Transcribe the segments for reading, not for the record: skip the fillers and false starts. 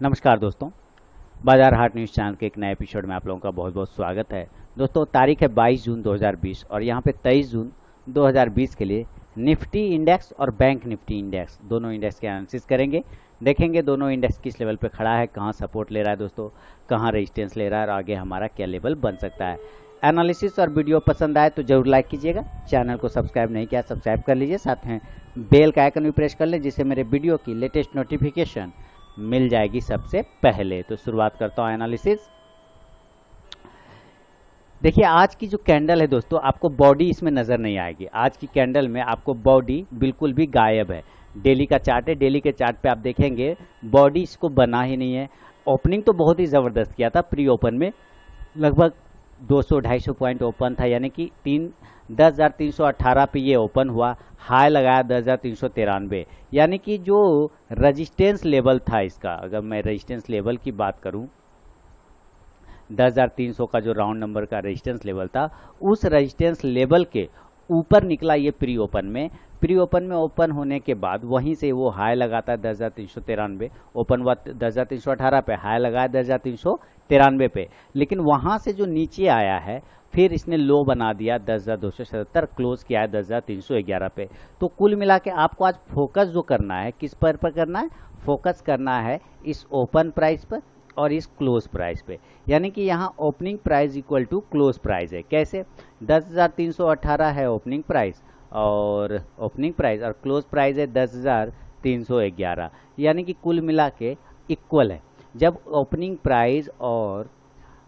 नमस्कार दोस्तों, बाजार हाट न्यूज़ चैनल के एक नए एपिसोड में आप लोगों का बहुत बहुत स्वागत है। दोस्तों, तारीख है 22 जून 2020 और यहाँ पे 23 जून 2020 के लिए निफ्टी इंडेक्स और बैंक निफ्टी इंडेक्स दोनों इंडेक्स के एनालिसिस करेंगे। देखेंगे दोनों इंडेक्स किस लेवल पे खड़ा है, कहाँ सपोर्ट ले रहा है दोस्तों, कहाँ रेजिस्टेंस ले रहा है और आगे हमारा क्या लेवल बन सकता है। एनालिसिस और वीडियो पसंद आए तो जरूर लाइक कीजिएगा। चैनल को सब्सक्राइब नहीं किया सब्सक्राइब कर लीजिए, साथ में बेल का आइकन भी प्रेस कर लें जिससे मेरे वीडियो की लेटेस्ट नोटिफिकेशन मिल जाएगी सबसे पहले। तो शुरुआत करता हूं एनालिसिस। देखिए, आज की जो कैंडल है दोस्तों, आपको बॉडी इसमें नजर नहीं आएगी। आज की कैंडल में आपको बॉडी बिल्कुल भी गायब है। डेली का चार्ट है, डेली के चार्ट पे आप देखेंगे बॉडी इसको बना ही नहीं है। ओपनिंग तो बहुत ही जबरदस्त किया था, प्री ओपन में लगभग 200-250 पॉइंट ओपन था, यानी कि 10,318 पे ये ओपन हुआ। हाई लगाया 10,393, यानी कि जो रेजिस्टेंस लेवल था इसका, अगर मैं रेजिस्टेंस लेवल की बात करूं, 10,300 का जो राउंड नंबर का रेजिस्टेंस लेवल था, उस रेजिस्टेंस लेवल के ऊपर निकला ये प्री ओपन में। प्री ओपन में ओपन होने के बाद वहीं से वो हाई लगाता है 10,393, ओपन हुआ 10,318 पे, हाई लगाया 10,393 पे, लेकिन वहां से जो नीचे आया है फिर इसने लो बना दिया 10,277, क्लोज किया है 10,311 पे। तो कुल मिला के आपको आज फोकस जो करना है, किस पर करना है, फोकस करना है इस ओपन प्राइस पर और इस क्लोज प्राइस पे। यानी कि यहाँ opening price equal to close price है। कैसे? 10,318 है ओपनिंग प्राइस और क्लोज प्राइस है 10,311, यानी कि कुल मिला के इक्वल है। जब ओपनिंग प्राइस और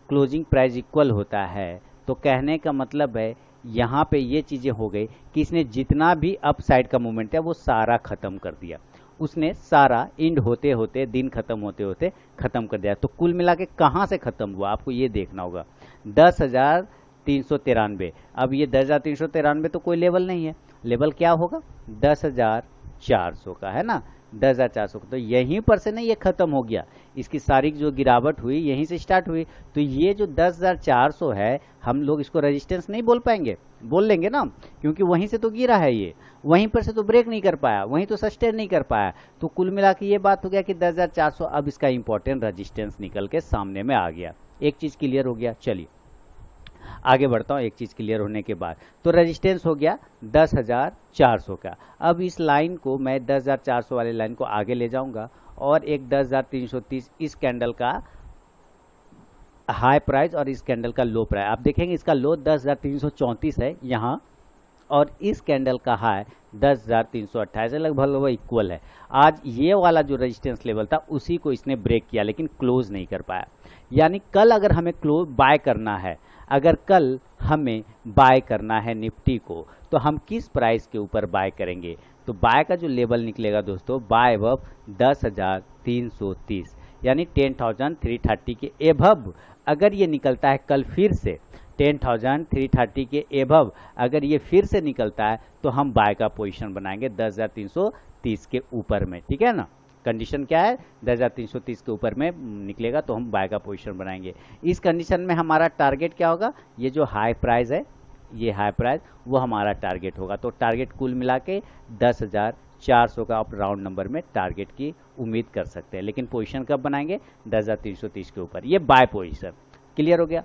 क्लोजिंग प्राइस इक्वल होता है तो कहने का मतलब है यहाँ पे ये चीज़ें हो गई कि इसने जितना भी अप साइड का मूवमेंट है वो सारा ख़त्म कर दिया। उसने सारा इंड होते होते, दिन खत्म होते होते ख़त्म कर दिया। तो कुल मिला के कहाँ से ख़त्म हुआ आपको ये देखना होगा, 10,393। अब ये 10,393 तो कोई लेवल नहीं है, लेवल क्या होगा, 10,400 का है ना, 10,400 का। तो यहीं पर से ना ये खत्म हो गया, इसकी सारी जो गिरावट हुई यहीं से स्टार्ट हुई। तो ये जो 10,400 है, हम लोग इसको रेजिस्टेंस नहीं बोल पाएंगे, बोल लेंगे ना, क्योंकि वहीं से तो गिरा है ये, वहीं पर से तो ब्रेक नहीं कर पाया, वहीं तो सस्टेन नहीं कर पाया। तो कुल मिला के ये बात हो गया कि 10,400 अब इसका इंपॉर्टेंट रेजिस्टेंस निकल के सामने में आ गया। एक चीज क्लियर हो गया। चलिए आगे बढ़ता हूँ। एक चीज क्लियर होने के बाद तो रेजिस्टेंस हो गया 10,400 का। अब इस लाइन को मैं 10,400 वाली लाइन को आगे ले जाऊंगा और एक 10,330 इस कैंडल का हाई प्राइस और इस कैंडल का लो प्राइस आप देखेंगे। इसका लो 10,334 है यहाँ और इस कैंडल का हाई 10,328 है, लगभग इक्वल है। आज ये वाला जो रेजिस्टेंस लेवल था उसी को इसने ब्रेक किया लेकिन क्लोज नहीं कर पाया। यानी कल अगर हमें क्लोज बाय करना है, अगर कल हमें बाय करना है निफ्टी को, तो हम किस प्राइस के ऊपर बाय करेंगे? तो बाय का जो लेवल निकलेगा दोस्तों, बाय अबव 10,330, यानी 10,330 के एभव अगर ये निकलता है कल फिर से 10,330 के एभव अगर ये फिर से निकलता है तो हम बाय का पोजीशन बनाएंगे 10,330 के ऊपर में। ठीक है ना, कंडीशन क्या है, 10,330 के ऊपर में निकलेगा तो हम बाय का पोजीशन बनाएंगे। इस कंडीशन में हमारा टारगेट क्या होगा, ये जो हाई प्राइस है, ये हाई प्राइस वो हमारा टारगेट होगा। तो टारगेट कुल मिला के 10,400 का आप राउंड नंबर में टारगेट की उम्मीद कर सकते हैं, लेकिन पोजीशन कब बनाएंगे, 10,330 के ऊपर। ये बाय पोजीशन क्लियर हो गया।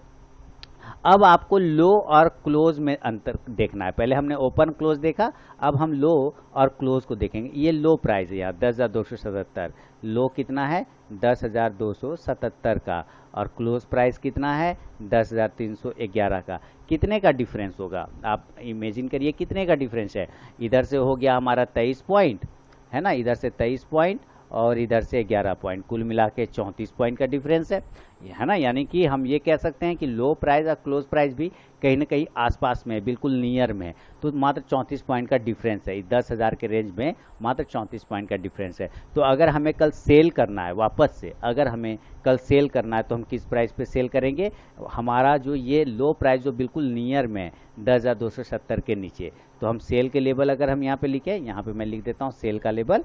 अब आपको लो और क्लोज में अंतर देखना है। पहले हमने ओपन क्लोज देखा, अब हम लो और क्लोज को देखेंगे। ये लो प्राइस है यार 10,277, लो कितना है 10,277 का, और क्लोज प्राइस कितना है 10,311 का। कितने का डिफरेंस होगा आप इमेजिन करिए, कितने का डिफरेंस है। इधर से हो गया हमारा 23 पॉइंट है ना, इधर से 23 पॉइंट और इधर से 11 पॉइंट, कुल मिला के 34 पॉइंट का डिफरेंस है ना। यानी कि हम ये कह सकते हैं कि लो प्राइस और क्लोज प्राइस भी कहीं ना कहीं आसपास में, बिल्कुल नियर में। तो मात्र 34 पॉइंट का डिफरेंस है, 10,000 के रेंज में मात्र 34 पॉइंट का डिफरेंस है। तो अगर हमें कल सेल करना है, वापस से अगर हमें कल सेल करना है तो हम किस प्राइस पे सेल करेंगे, हमारा जो ये लो प्राइस जो बिल्कुल नियर में 10,270 के नीचे, तो हम सेल के लेवल अगर हम यहाँ पे लिखे, यहाँ पे मैं लिख देता हूँ सेल का लेवल।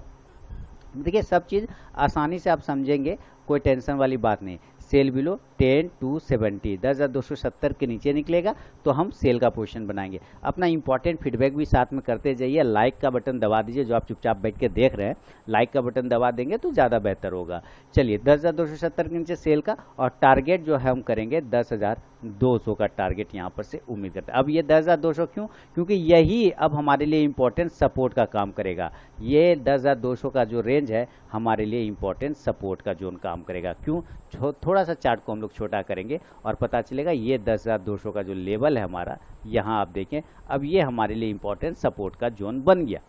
देखिए सब चीज़ आसानी से आप समझेंगे कोई टेंशन वाली बात नहीं। सेल बिलो 10,270, 10,270 के नीचे निकलेगा तो हम सेल का पोजीशन बनाएंगे। अपना इंपॉर्टेंट फीडबैक भी साथ में करते जाइए। लाइक का बटन दबा दीजिए, जो आप चुपचाप बैठ के देख रहे हैं, लाइक का बटन दबा देंगे तो ज़्यादा बेहतर होगा। चलिए 10,270 के नीचे सेल का, और टारगेट जो है हम करेंगे 10,200 का टारगेट यहाँ पर से उम्मीद करते हैं। अब ये 10,200 क्यों? क्योंकि यही अब हमारे लिए इंपॉर्टेंट सपोर्ट का काम करेगा। ये 10,200 का जो रेंज है हमारे लिए इंपॉर्टेंट सपोर्ट का जोन काम करेगा। क्यों? थोड़ा सा चार्ट को हम लोग छोटा करेंगे और पता चलेगा ये 10,200 का जो लेवल है हमारा, यहाँ आप देखें, अब ये हमारे लिए इंपॉर्टेंट सपोर्ट का जोन बन गया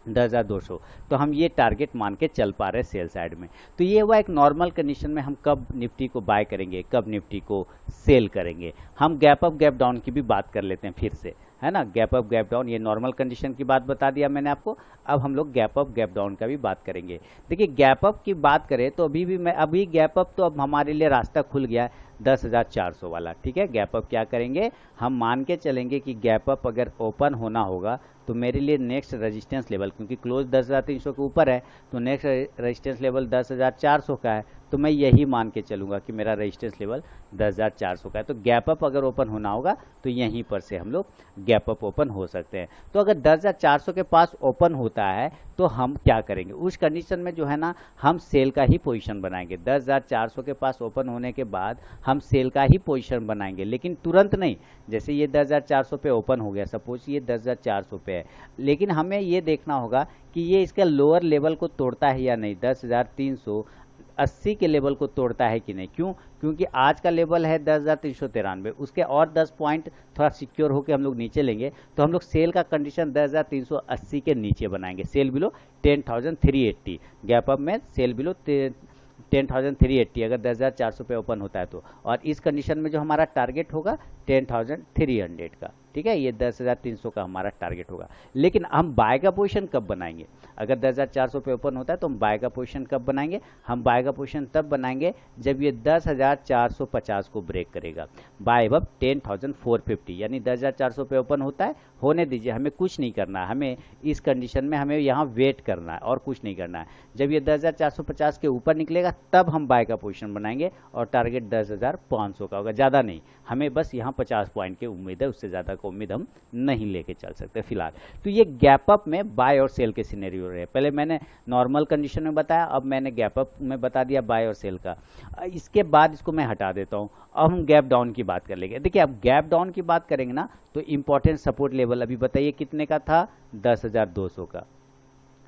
10,200। तो हम ये टारगेट मान के चल पा रहे हैं सेल साइड में। तो ये हुआ एक नॉर्मल कंडीशन में हम कब निफ्टी को बाय करेंगे, कब निफ्टी को सेल करेंगे। हम गैप अप गैप डाउन की भी बात कर लेते हैं फिर से, है ना। गैप अप गैप डाउन, ये नॉर्मल कंडीशन की बात बता दिया मैंने आपको। अब हम लोग गैप अप गैप डाउन का भी बात करेंगे। देखिए गैप अप की बात करें तो अभी गैप अप तो अब हमारे लिए रास्ता खुल गया है 10,400 वाला, ठीक है। गैप अप क्या करेंगे, हम मान के चलेंगे कि गैप अप अगर ओपन होना होगा तो मेरे लिए नेक्स्ट रेजिस्टेंस लेवल, क्योंकि क्लोज 10,300 के ऊपर है, तो नेक्स्ट रेजिस्टेंस लेवल 10,400 का है, तो मैं यही मान के चलूँगा कि मेरा रेजिस्टेंस लेवल 10,400 का है। तो गैप अप अगर ओपन होना होगा तो यहीं पर से हम लोग गैप अप ओपन हो सकते हैं। तो अगर 10,400 के पास ओपन होता है तो हम क्या करेंगे, उस कंडीशन में जो है ना हम सेल का ही पोजीशन बनाएंगे। 10,400 के पास ओपन होने के बाद हम सेल का ही पोजीशन बनाएंगे, लेकिन तुरंत नहीं। जैसे ये 10,400 पे ओपन हो गया, सपोज ये 10,400 पे है, लेकिन हमें ये देखना होगा कि ये इसका लोअर लेवल को तोड़ता है या नहीं, 10,380 के लेवल को तोड़ता है कि नहीं। क्यों? क्योंकि आज का लेवल है 10,393, उसके और 10 पॉइंट थोड़ा सिक्योर होकर हम लोग नीचे लेंगे तो हम लोग सेल का कंडीशन 10,380 के नीचे बनाएंगे। सेल बिलो 10,380, गैप अप में सेल बिलो 10,380 अगर 10,400 पे ओपन होता है तो, और इस कंडीशन में जो हमारा टारगेट होगा 10,300 का, ठीक है। ये 10,300 का हमारा टारगेट होगा। लेकिन हम बाय का पोजीशन कब बनाएंगे, अगर 10,400 पे ओपन होता है तो हम बाय का पोजीशन कब बनाएंगे, हम बाय का पोजीशन तब बनाएंगे जब ये 10,450 को ब्रेक करेगा। बाय अब 10,450, यानी 10,400 पे ओपन होता है, होने दीजिए, हमें कुछ नहीं करना है, हमें इस कंडीशन में हमें यहाँ वेट करना है और कुछ नहीं करना है। जब ये 10,450 के ऊपर निकलेगा तब हम बाय का पोजीशन बनाएंगे और टारगेट 10,500 का होगा, ज़्यादा नहीं। हमें बस यहाँ 50 पॉइंट की उम्मीद है, उससे ज़्यादा को उम्मीद हम नहीं लेके चल सकते फिलहाल। तो ये गैप अप में बाय और सेल के सिनेरियो रहे। पहले मैंने नॉर्मल कंडीशन में बताया, अब मैंने गैप अप में बता दिया बाय और सेल का। इसके बाद इसको मैं हटा देता हूँ, अब हम गैप डाउन की बात कर लेंगे। देखिए अब गैप डाउन की बात करेंगे ना तो इंपॉर्टेंट सपोर्ट लेवल अभी बताइए कितने का था, 10,200 का।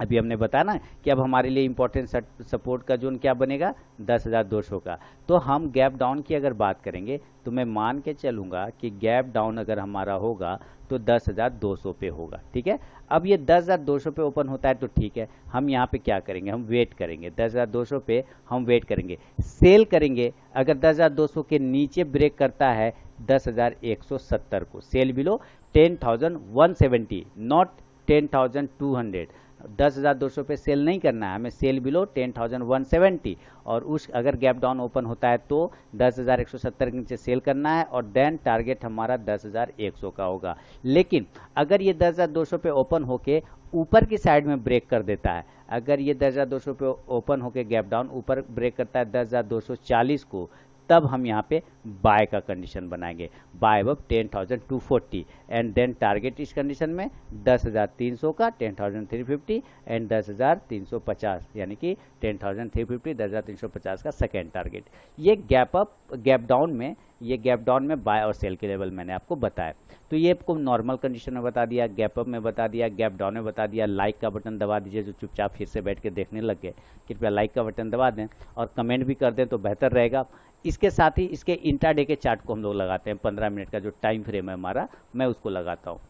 अभी हमने बताया ना कि अब हमारे लिए इंपॉर्टेंट सपोर्ट का जोन क्या बनेगा, 10,200 का। तो हम गैप डाउन की अगर बात करेंगे तो मैं मान के चलूँगा कि गैप डाउन अगर हमारा होगा तो 10,200 पे होगा, ठीक है। अब ये 10,200 पे ओपन होता है तो ठीक है, हम यहाँ पे क्या करेंगे, हम वेट करेंगे 10,200 पे, हम वेट करेंगे, सेल करेंगे। अगर 10,200 के नीचे ब्रेक करता है 10,170 को, सेल बिलो 10,170, नॉट 10,200। 10,200 पे सेल नहीं करना है हमें, सेल बिलो 10,170, और उस अगर गैप डाउन ओपन होता है तो 10,170 के नीचे सेल करना है और देन टारगेट हमारा 10,100 का होगा। लेकिन अगर ये 10,200 पे ओपन होके ऊपर की साइड में ब्रेक कर देता है, अगर ये 10,200 पे ओपन होके गैप डाउन ऊपर ब्रेक करता है 10,240 को, तब हम यहाँ पे बाय का कंडीशन बनाएंगे, बाय अब 10,240, एंड देन टारगेट इस कंडीशन में 10,300 का, 10,350 एंड 10,350, यानी कि 10,350 10,350 का सेकेंड टारगेट। ये गैप डाउन में बाय और सेल के लेवल मैंने आपको बताया। तो ये आपको नॉर्मल कंडीशन में बता दिया, गैप अप में बता दिया, गैप डाउन में बता दिया। लाइक का बटन दबा दीजिए, जो चुपचाप फिर से बैठ के देखने लग गए, कृपया लाइक का बटन दबा दें और कमेंट भी कर दें तो बेहतर रहेगा। इसके साथ ही इसके इंट्राडे के चार्ट को हम लोग लगाते हैं, 15 मिनट का जो टाइम फ्रेम है हमारा, मैं उसको लगाता हूँ।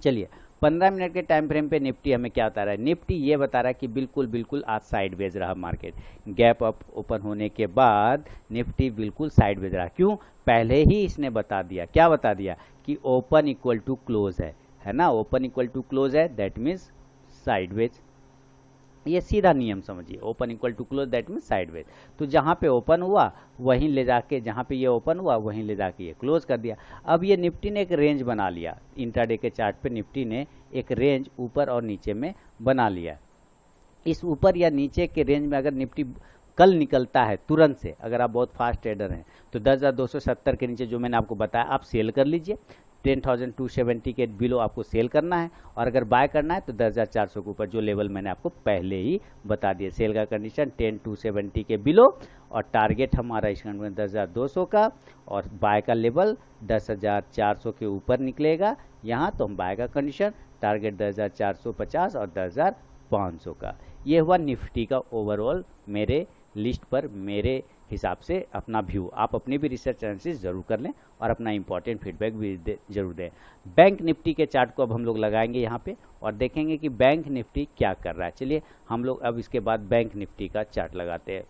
चलिए 15 मिनट के टाइम फ्रेम पे निफ्टी हमें क्या बता रहा है, निफ्टी ये बता रहा है कि बिल्कुल आज साइडवेज रहा मार्केट। गैप अप ओपन होने के बाद निफ्टी बिल्कुल साइडवेज रहा। क्यों? पहले ही इसने बता दिया, क्या बता दिया कि ओपन इक्वल टू क्लोज है ना, ओपन इक्वल टू क्लोज है, दैट मीन्स साइडवेज। ये सीधा नियम समझिए, open equal to close that means sideways. तो जहाँ पे ओपन हुआ वहीं ले जाके, जहाँ पे ये ओपन हुआ वहीं ले जाके ये क्लोज कर दिया। अब ये निफ्टी ने एक रेंज बना लिया, इंट्राडे के चार्ट पे निफ्टी ने एक रेंज ऊपर और नीचे में बना लिया। इस ऊपर या नीचे के रेंज में अगर निफ्टी कल निकलता है तुरंत से, अगर आप बहुत फास्ट ट्रेडर हैं तो 10,270 के नीचे जो मैंने आपको बताया आप सेल कर लीजिए। 10,270 के बिलो आपको सेल करना है, और अगर बाय करना है तो 10,400 के ऊपर जो लेवल मैंने आपको पहले ही बता दिया। सेल का कंडीशन 10,270 के बिलो, और टारगेट हमारा इस खंड में 10,200 का, और बाय का लेवल 10,400 के ऊपर निकलेगा यहाँ, तो हम बाय का कंडीशन टारगेट 10,450 और 10,500 का। ये हुआ निफ्टी का ओवरऑल मेरे लिस्ट पर मेरे हिसाब से अपना व्यू। आप अपनी भी रिसर्च एनालिसिस जरूर कर लें और अपना इंपॉर्टेंट फीडबैक भी जरूर दें। बैंक निफ्टी के चार्ट को अब हम लोग लगाएंगे यहाँ पे और देखेंगे कि बैंक निफ्टी क्या कर रहा है। चलिए हम लोग अब इसके बाद बैंक निफ्टी का चार्ट लगाते हैं।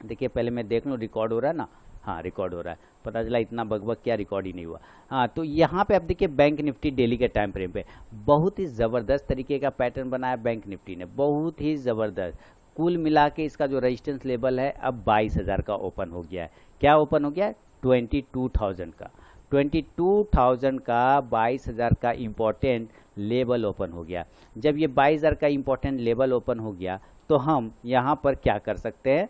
देखिए पहले मैं देख लूँ रिकॉर्ड हो रहा है ना, हाँ रिकॉर्ड हो रहा है, पता चला इतना बकबक क्या रिकॉर्ड ही नहीं हुआ। हाँ तो यहाँ पे आप देखिए बैंक निफ्टी डेली के टाइम फ्रेम पे बहुत ही ज़बरदस्त तरीके का पैटर्न बनाया बैंक निफ्टी ने, बहुत ही ज़बरदस्त। कुल मिला के इसका जो रेजिस्टेंस लेवल है अब 22,000 का ओपन हो गया है। क्या ओपन हो गया है? 22,000 का, 22,000 का 22,000 का इम्पोर्टेंट लेवल ओपन हो गया। जब ये 22,000 का इम्पोर्टेंट लेवल ओपन हो गया तो हम यहाँ पर क्या कर सकते हैं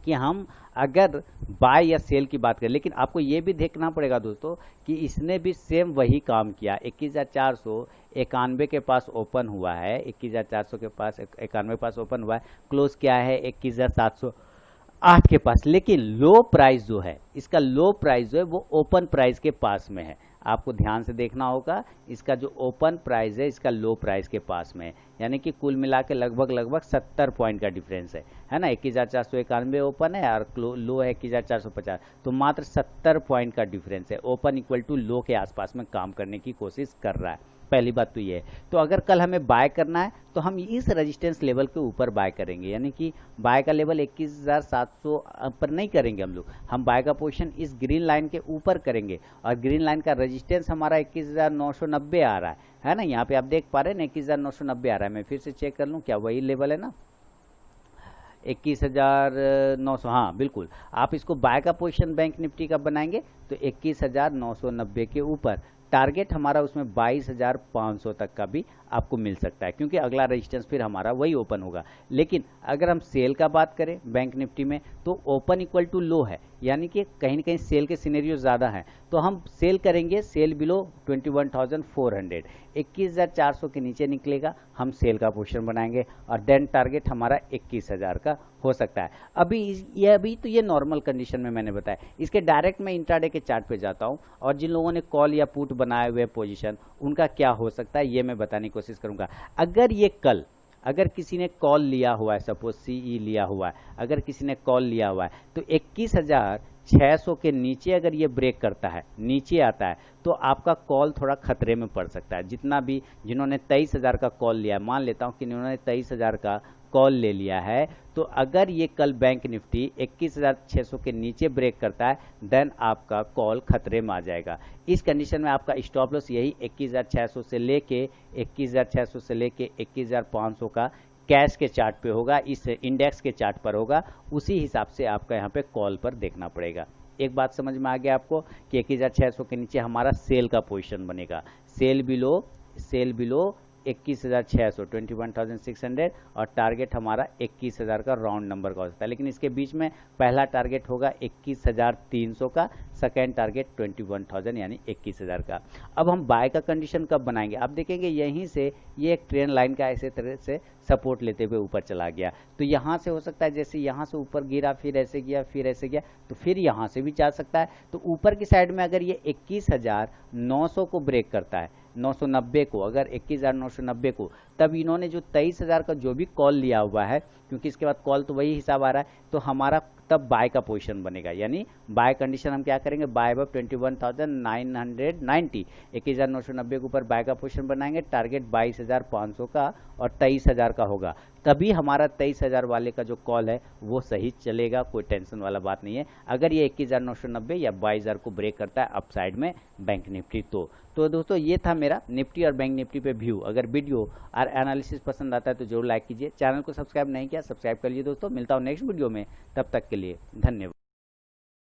कि हम अगर बाय या सेल की बात करें, लेकिन आपको ये भी देखना पड़ेगा दोस्तों कि इसने भी सेम वही काम किया। 21,491 के पास ओपन हुआ है, 21,400 के पास 91 पास ओपन हुआ है, क्लोज क्या है 21,708 के पास, लेकिन लो प्राइस जो है इसका, लो प्राइस जो है वो ओपन प्राइस के पास में है। आपको ध्यान से देखना होगा, इसका जो ओपन प्राइस है इसका लो प्राइस के पास में है, यानी कि कुल मिला के लगभग 70 पॉइंट का डिफरेंस है ना। 21,491 ओपन है और लो है 21,450, तो मात्र 70 पॉइंट का डिफरेंस है। ओपन इक्वल टू लो के आसपास में काम करने की कोशिश कर रहा है। पहली बात तो ये है। तो अगर कल हमें बाय करना है तो हम इस रेजिस्टेंस लेवल के ऊपर बाय करेंगे, यानी कि बाय का लेवल 21,700 पर नहीं करेंगे हम बाय का पोजीशन इस ग्रीन लाइन के ऊपर करेंगे, और ग्रीन लाइन का रेजिस्टेंस हमारा 21,990 आ रहा है ना। यहाँ पे आप देख पा रहे हैं ना 21,990 आ रहा है। मैं फिर से चेक कर लूँ, क्या वही लेवल है ना 21,900, हाँ बिल्कुल। आप इसको बाय का पोजीशन बैंक निफ्टी का बनाएंगे तो 21,990 के ऊपर टारगेट हमारा उसमें 22,500 तक का भी आपको मिल सकता है, क्योंकि अगला रेजिस्टेंस फिर हमारा वही ओपन होगा। लेकिन अगर हम सेल का बात करें बैंक निफ्टी में तो ओपन इक्वल टू लो है, यानी कि कहीं ना कहीं सेल के सिनेरियो ज़्यादा हैं, तो हम सेल करेंगे सेल बिलो 21,400, 21,400 के नीचे निकलेगा हम सेल का पोजीशन बनाएंगे, और देन टारगेट हमारा 21,000 का हो सकता है। अभी तो ये नॉर्मल कंडीशन में मैंने बताया। इसके डायरेक्ट मैं इंट्राडे के चार्ट पे जाता हूँ, और जिन लोगों ने कॉल या पुट बनाए हुए पोजीशन उनका क्या हो सकता है ये मैं बताने की कोशिश करूंगा। अगर किसी ने कॉल लिया हुआ है, सपोज सीई लिया हुआ है, अगर किसी ने कॉल लिया हुआ है तो 21,600 के नीचे अगर ये ब्रेक करता है, नीचे आता है, तो आपका कॉल थोड़ा खतरे में पड़ सकता है। जिन्होंने 23,000 का कॉल लिया है, मान लेता हूं कि इन्होंने 23,000 का कॉल ले लिया है, तो अगर ये कल बैंक निफ्टी 21,600 के नीचे ब्रेक करता है देन आपका कॉल खतरे में आ जाएगा। इस कंडीशन में आपका स्टॉप लॉस यही 21,600 से लेके 21,500 का कैश के चार्ट पे होगा, इस इंडेक्स के चार्ट पर होगा, उसी हिसाब से आपका यहाँ पे कॉल पर देखना पड़ेगा। एक बात समझ में आ गया आपको कि 21,600 के नीचे हमारा सेल का पोजीशन बनेगा, सेल बिलो 21,600 21,600, और टारगेट हमारा 21,000 का राउंड नंबर का हो सकता है। लेकिन इसके बीच में पहला टारगेट होगा 21,300 का, सेकेंड टारगेट 21,000 यानी 21,000 का। अब हम बाय का कंडीशन कब बनाएंगे? आप देखेंगे यहीं से ये एक ट्रेंड लाइन का ऐसे तरह से सपोर्ट लेते हुए ऊपर चला गया, तो यहाँ से हो सकता है जैसे यहाँ से ऊपर गिरा फिर ऐसे गया फिर ऐसे गया, तो फिर यहाँ से भी जा सकता है। तो ऊपर की साइड में अगर ये 21,900 को ब्रेक करता है, 990 को, अगर 21,990 को, तब इन्होंने जो 23,000 का जो भी कॉल लिया हुआ है, क्योंकि इसके बाद कॉल तो वही हिसाब आ रहा है, तो हमारा तब बाय का पोजीशन बनेगा। यानी बाय कंडीशन हम क्या करेंगे, बाय अबव 21,990, 21,990 के ऊपर बाय का पोजीशन बनाएंगे, टारगेट 22,500 का और 23,000 का होगा, तभी हमारा 23,000 वाले का जो कॉल है वो सही चलेगा, कोई टेंशन वाला बात नहीं है। अगर ये 21,990 या 22,000 को ब्रेक करता है अपसाइड में बैंक निफ्टी तो दोस्तों ये था मेरा निफ्टी और बैंक निफ्टी पे व्यू। अगर वीडियो और एनालिसिस पसंद आता है तो जरूर लाइक कीजिए, चैनल को सब्सक्राइब नहीं किया सब्सक्राइब कर लीजिए दोस्तों। मिलता हूँ नेक्स्ट वीडियो में, तब तक के लिए धन्यवाद।